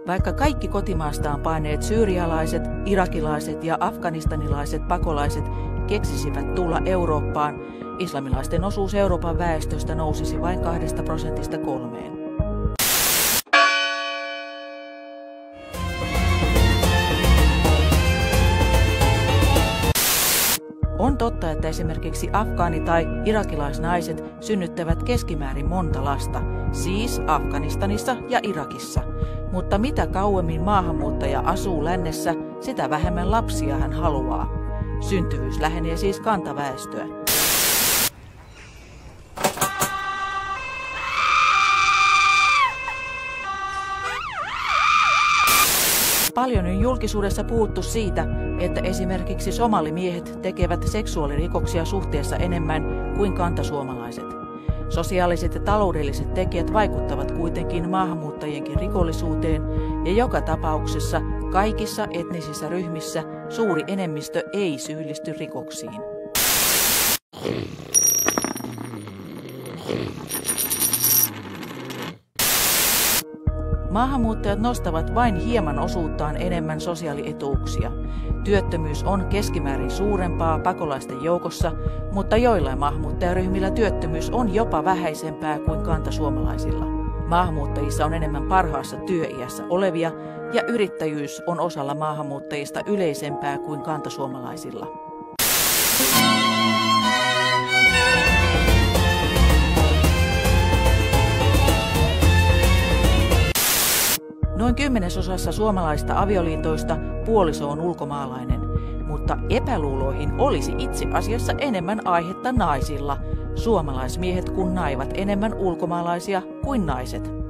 Vaikka kaikki kotimaastaan paineet syyrialaiset, irakilaiset ja afganistanilaiset pakolaiset keksisivät tulla Eurooppaan, islamilaisten osuus Euroopan väestöstä nousisi vain 2% 3%. On totta, että esimerkiksi afgaani- tai irakilaisnaiset synnyttävät keskimäärin monta lasta, siis Afganistanissa ja Irakissa. Mutta mitä kauemmin maahanmuuttaja asuu lännessä, sitä vähemmän lapsia hän haluaa. Syntyvyys lähenee siis kantaväestöä. Paljon on julkisuudessa puhuttu siitä, että esimerkiksi somalimiehet tekevät seksuaalirikoksia suhteessa enemmän kuin kantasuomalaiset. Sosiaaliset ja taloudelliset tekijät vaikuttavat kuitenkin maahanmuuttajienkin rikollisuuteen, ja joka tapauksessa kaikissa etnisissä ryhmissä suuri enemmistö ei syyllisty rikoksiin. Maahanmuuttajat nostavat vain hieman osuuttaan enemmän sosiaalietuuksia. Työttömyys on keskimäärin suurempaa pakolaisten joukossa, mutta joillain maahanmuuttajaryhmillä työttömyys on jopa vähäisempää kuin kantasuomalaisilla. Maahanmuuttajissa on enemmän parhaassa työiässä olevia ja yrittäjyys on osalla maahanmuuttajista yleisempää kuin kantasuomalaisilla. Noin 10% suomalaista avioliitoista puoliso on ulkomaalainen, mutta epäluuloihin olisi itse asiassa enemmän aihetta naisilla. Suomalaismiehet kun naivat enemmän ulkomaalaisia kuin naiset.